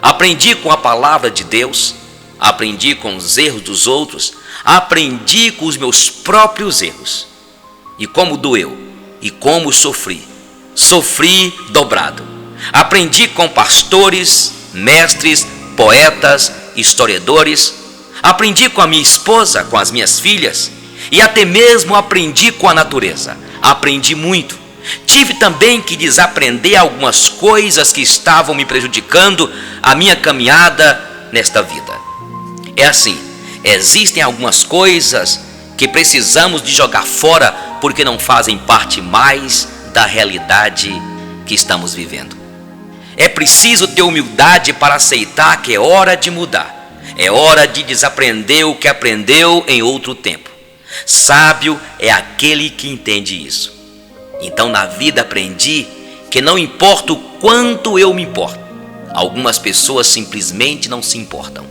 Aprendi com a palavra de Deus, aprendi com os erros dos outros, aprendi com os meus próprios erros. E como doeu, e como sofri dobrado. Aprendi com pastores, mestres, poetas, historiadores. Aprendi com a minha esposa, com as minhas filhas, e até mesmo aprendi com a natureza. Aprendi muito. Tive também que desaprender algumas coisas que estavam me prejudicando a minha caminhada nesta vida. É assim, existem algumas coisas que precisamos de jogar fora porque não fazem parte mais da realidade que estamos vivendo. É preciso ter humildade para aceitar que é hora de mudar. É hora de desaprender o que aprendeu em outro tempo. Sábio é aquele que entende isso. Então na vida aprendi que não importa o quanto eu me importo, algumas pessoas simplesmente não se importam.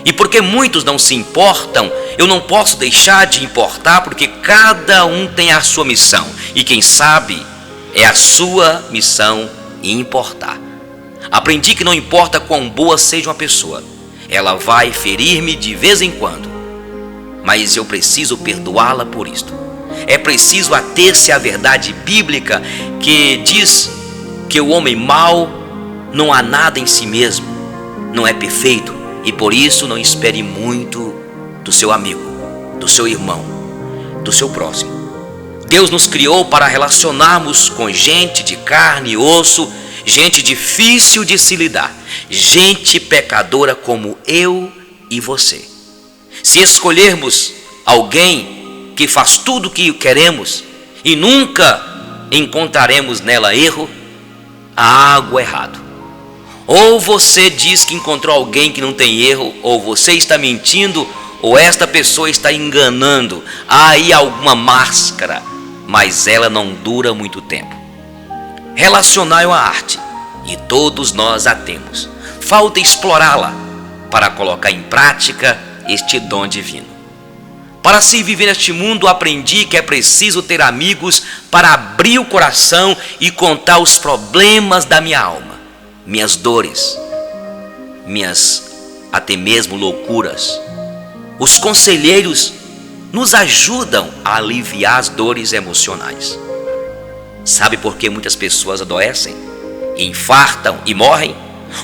E porque muitos não se importam, eu não posso deixar de importar, porque cada um tem a sua missão. E quem sabe é a sua missão importar. Aprendi que não importa quão boa seja uma pessoa, ela vai ferir-me de vez em quando, mas eu preciso perdoá-la por isto. É preciso ater-se à verdade bíblica que diz que o homem mau não há nada em si mesmo, não é perfeito, e por isso não espere muito do seu amigo, do seu irmão, do seu próximo. Deus nos criou para relacionarmos com gente de carne e osso, gente difícil de se lidar, gente pecadora como eu e você. Se escolhermos alguém que faz tudo o que queremos e nunca encontraremos nela erro, há algo errado. Ou você diz que encontrou alguém que não tem erro, ou você está mentindo, ou esta pessoa está enganando. Há aí alguma máscara, mas ela não dura muito tempo. Relacionar é uma arte, e todos nós a temos. Falta explorá-la para colocar em prática este dom divino. Para se viver neste mundo, aprendi que é preciso ter amigos para abrir o coração e contar os problemas da minha alma, minhas dores, minhas até mesmo loucuras. Os conselheiros nos ajudam a aliviar as dores emocionais. Sabe por que muitas pessoas adoecem, infartam e morrem?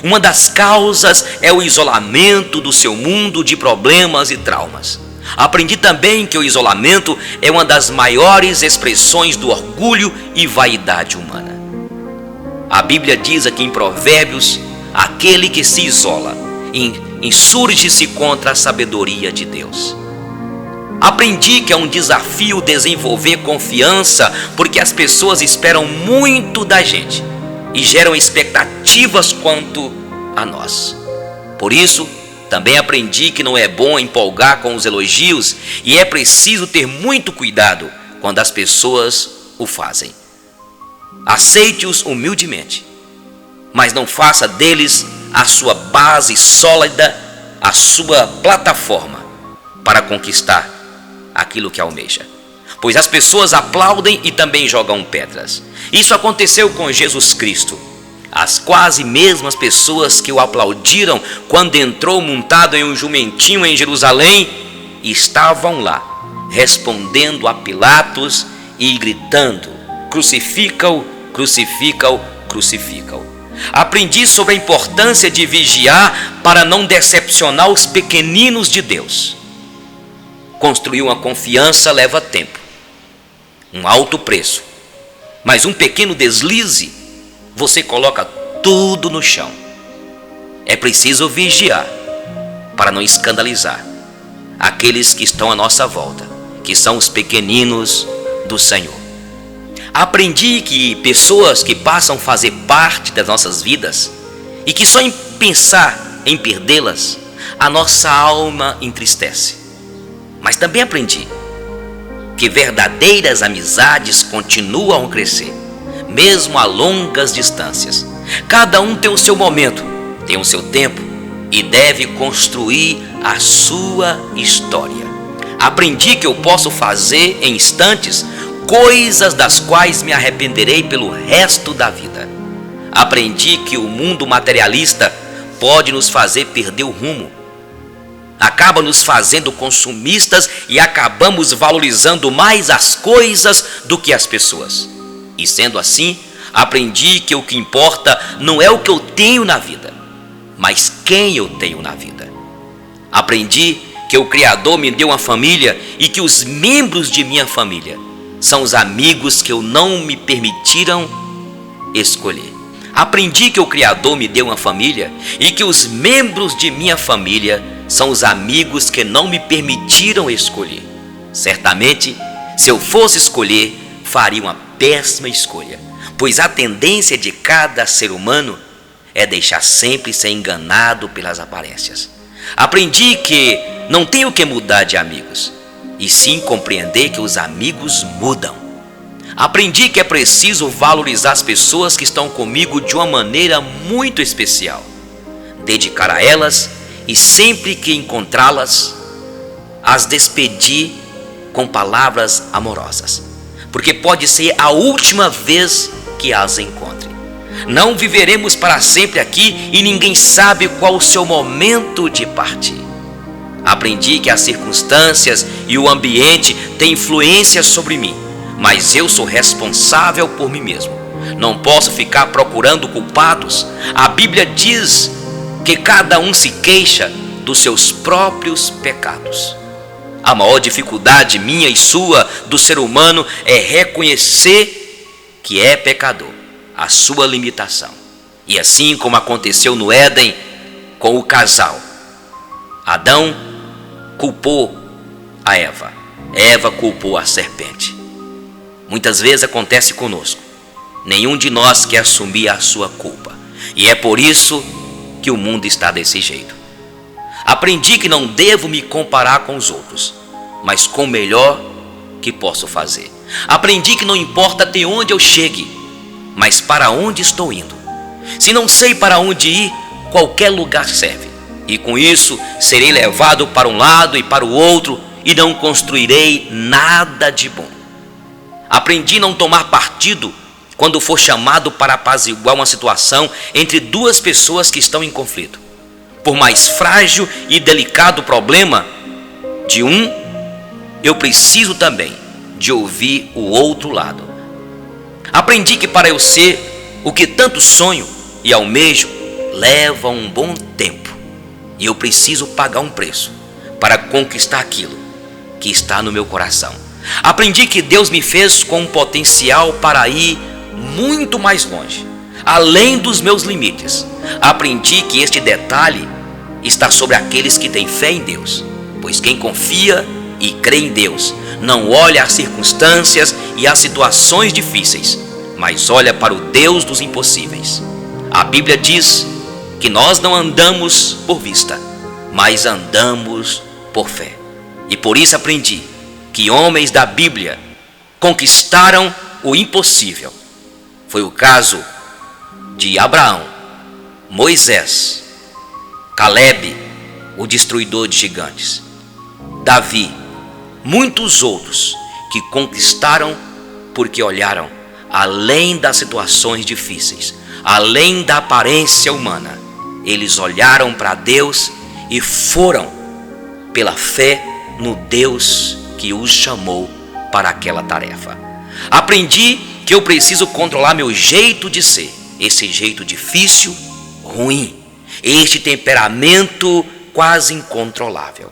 Uma das causas é o isolamento do seu mundo de problemas e traumas. Aprendi também que o isolamento é uma das maiores expressões do orgulho e vaidade humana. A Bíblia diz aqui em Provérbios: aquele que se isola insurge-se contra a sabedoria de Deus. Aprendi que é um desafio desenvolver confiança, porque as pessoas esperam muito da gente e geram expectativas quanto a nós. Por isso, também aprendi que não é bom empolgar com os elogios e é preciso ter muito cuidado quando as pessoas o fazem. Aceite-os humildemente, mas não faça deles a sua base sólida, a sua plataforma para conquistar aquilo que almeja. Pois as pessoas aplaudem e também jogam pedras. Isso aconteceu com Jesus Cristo. As quase mesmas pessoas que o aplaudiram quando entrou montado em um jumentinho em Jerusalém estavam lá, respondendo a Pilatos e gritando: crucifica-o, crucifica-o, crucifica-o. Aprendi sobre a importância de vigiar para não decepcionar os pequeninos de Deus. Construir uma confiança leva tempo, um alto preço, mas um pequeno deslize, você coloca tudo no chão. É preciso vigiar para não escandalizar aqueles que estão à nossa volta, que são os pequeninos do Senhor. Aprendi que pessoas que passam a fazer parte das nossas vidas e que só em pensar em perdê-las, a nossa alma entristece. Mas também aprendi que verdadeiras amizades continuam a crescer, mesmo a longas distâncias. Cada um tem o seu momento, tem o seu tempo e deve construir a sua história. Aprendi que eu posso fazer em instantes coisas das quais me arrependerei pelo resto da vida. Aprendi que o mundo materialista pode nos fazer perder o rumo. Acaba nos fazendo consumistas e acabamos valorizando mais as coisas do que as pessoas. E sendo assim, aprendi que o que importa não é o que eu tenho na vida, mas quem eu tenho na vida. Aprendi que o Criador me deu uma família e que os membros de minha família são os amigos que eu não me permitiram escolher. Aprendi que o Criador me deu uma família e que os membros de minha família são os amigos que não me permitiram escolher. Certamente, se eu fosse escolher, faria uma péssima escolha, pois a tendência de cada ser humano é deixar sempre ser enganado pelas aparências. Aprendi que não tenho que mudar de amigos, e sim compreender que os amigos mudam. Aprendi que é preciso valorizar as pessoas que estão comigo de uma maneira muito especial, dedicar a elas e sempre que encontrá-las, as despedir com palavras amorosas, porque pode ser a última vez que as encontre. Não viveremos para sempre aqui e ninguém sabe qual o seu momento de partir. Aprendi que as circunstâncias e o ambiente têm influência sobre mim, mas eu sou responsável por mim mesmo. Não posso ficar procurando culpados. A Bíblia diz que cada um se queixa dos seus próprios pecados. A maior dificuldade minha e sua, do ser humano, é reconhecer que é pecador, a sua limitação. E assim como aconteceu no Éden com o casal, Adão culpou a Eva, Eva culpou a serpente. Muitas vezes acontece conosco. Nenhum de nós quer assumir a sua culpa. E é por isso que o mundo está desse jeito. Aprendi que não devo me comparar com os outros, mas com o melhor que posso fazer. Aprendi que não importa até onde eu chegue, mas para onde estou indo. Se não sei para onde ir, qualquer lugar serve. E com isso, serei levado para um lado e para o outro e não construirei nada de bom. Aprendi a não tomar partido quando for chamado para apaziguar uma situação entre duas pessoas que estão em conflito. Por mais frágil e delicado o problema de um, eu preciso também de ouvir o outro lado. Aprendi que para eu ser o que tanto sonho e almejo, leva um bom tempo. E eu preciso pagar um preço para conquistar aquilo que está no meu coração. Aprendi que Deus me fez com um potencial para ir muito mais longe, além dos meus limites. Aprendi que este detalhe está sobre aqueles que têm fé em Deus, pois quem confia e crê em Deus não olha as circunstâncias e as situações difíceis, mas olha para o Deus dos impossíveis. A Bíblia diz que nós não andamos por vista, mas andamos por fé. E por isso aprendi que homens da Bíblia conquistaram o impossível. Foi o caso de Abraão, Moisés, Caleb, o destruidor de gigantes, Davi, muitos outros que conquistaram porque olharam além das situações difíceis, além da aparência humana. Eles olharam para Deus e foram pela fé no Deus que os chamou para aquela tarefa. Aprendi que eu preciso controlar meu jeito de ser, esse jeito difícil, ruim, este temperamento quase incontrolável.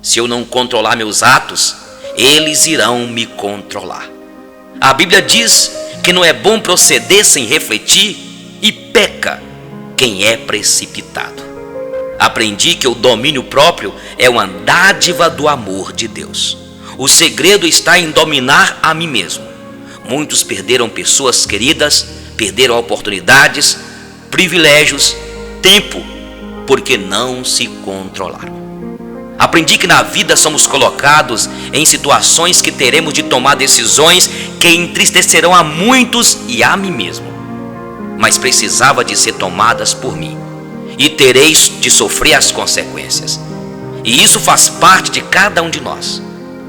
Se eu não controlar meus atos, eles irão me controlar. A Bíblia diz que não é bom proceder sem refletir e peca quem é precipitado. Aprendi que o domínio próprio é uma dádiva do amor de Deus. O segredo está em dominar a mim mesmo. Muitos perderam pessoas queridas, perderam oportunidades, privilégios, tempo, porque não se controlaram. Aprendi que na vida somos colocados em situações que teremos de tomar decisões que entristecerão a muitos e a mim mesmo, mas precisava de ser tomadas por mim, e tereis de sofrer as consequências. E isso faz parte de cada um de nós.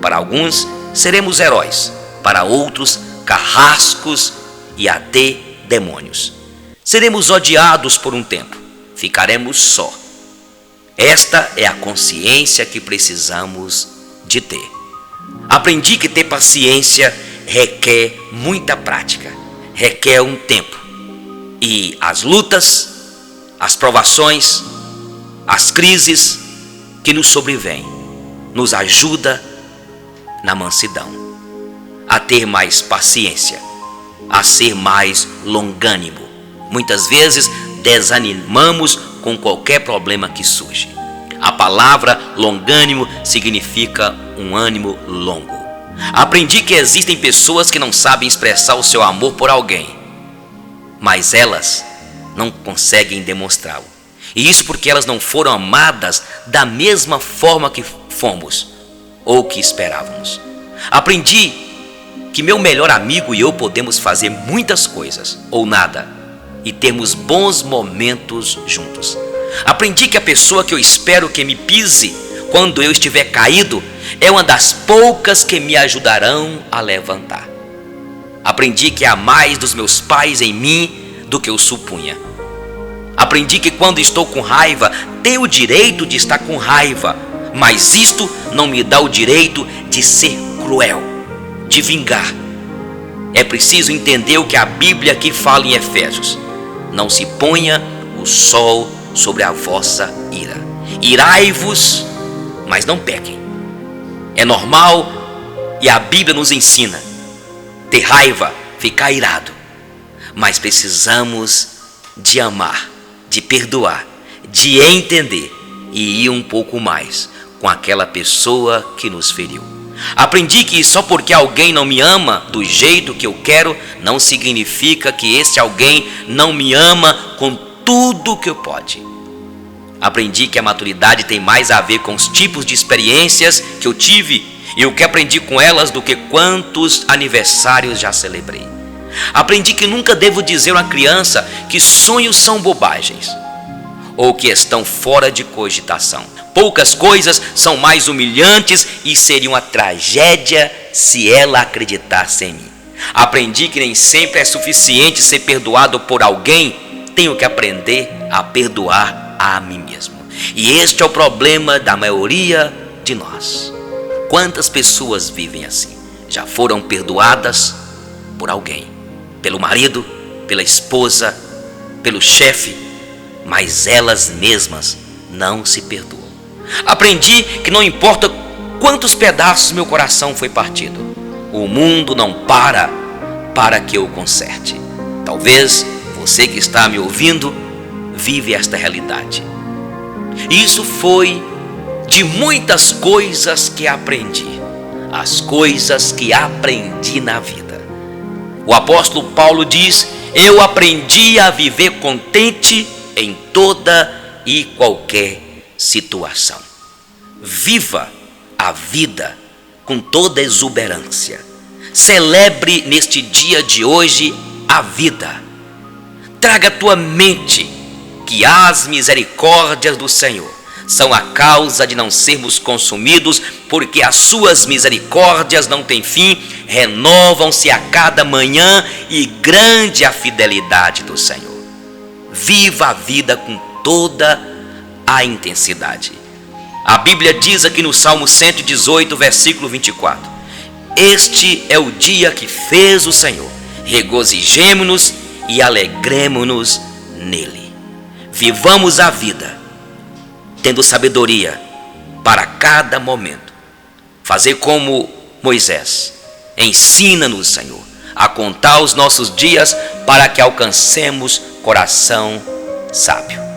Para alguns seremos heróis, para outros carrascos e até demônios. Seremos odiados por um tempo, ficaremos só. Esta é a consciência que precisamos de ter. Aprendi que ter paciência requer muita prática, requer um tempo. E as lutas, as provações, as crises que nos sobrevêm, nos ajuda na mansidão, a ter mais paciência, a ser mais longânimo. Muitas vezes desanimamos com qualquer problema que surge. A palavra longânimo significa um ânimo longo. Aprendi que existem pessoas que não sabem expressar o seu amor por alguém, mas elas não conseguem demonstrá-lo. E isso porque elas não foram amadas da mesma forma que fomos ou que esperávamos. Aprendi que meu melhor amigo e eu podemos fazer muitas coisas ou nada e termos bons momentos juntos. Aprendi que a pessoa que eu espero que me pise quando eu estiver caído é uma das poucas que me ajudarão a levantar. Aprendi que há mais dos meus pais em mim do que eu supunha. Aprendi que quando estou com raiva, tenho o direito de estar com raiva, mas isto não me dá o direito de ser cruel, de vingar. É preciso entender o que a Bíblia aqui fala em Efésios: não se ponha o sol sobre a vossa ira. Irai-vos, mas não pequem. É normal e a Bíblia nos ensina ter raiva, ficar irado, mas precisamos de amar, de perdoar, de entender e ir um pouco mais com aquela pessoa que nos feriu. Aprendi que só porque alguém não me ama do jeito que eu quero, não significa que esse alguém não me ama com tudo que pode. Aprendi que a maturidade tem mais a ver com os tipos de experiências que eu tive e o que aprendi com elas do que quantos aniversários já celebrei. Aprendi que nunca devo dizer a uma criança que sonhos são bobagens ou que estão fora de cogitação. Poucas coisas são mais humilhantes e seria uma tragédia se ela acreditasse em mim. Aprendi que nem sempre é suficiente ser perdoado por alguém, tenho que aprender a perdoar a mim mesmo. E este é o problema da maioria de nós. Quantas pessoas vivem assim? Já foram perdoadas por alguém, pelo marido, pela esposa, pelo chefe, mas elas mesmas não se perdoam. Aprendi que não importa quantos pedaços meu coração foi partido, o mundo não para que eu conserte. Talvez você que está me ouvindo vive esta realidade. Isso foi de muitas coisas que aprendi, as coisas que aprendi na vida. O apóstolo Paulo diz: eu aprendi a viver contente em toda e qualquer situação. Viva a vida com toda exuberância. Celebre neste dia de hoje a vida. Traga à tua mente que as misericórdias do Senhor são a causa de não sermos consumidos, porque as suas misericórdias não têm fim, renovam-se a cada manhã e grande a fidelidade do Senhor. Viva a vida com toda a intensidade. A Bíblia diz aqui no Salmo 118, versículo 24: este é o dia que fez o Senhor, regozijemo-nos e alegremo-nos nele. Vivamos a vida, tendo sabedoria para cada momento. Fazer como Moisés. Ensina-nos, Senhor, a contar os nossos dias para que alcancemos coração sábio.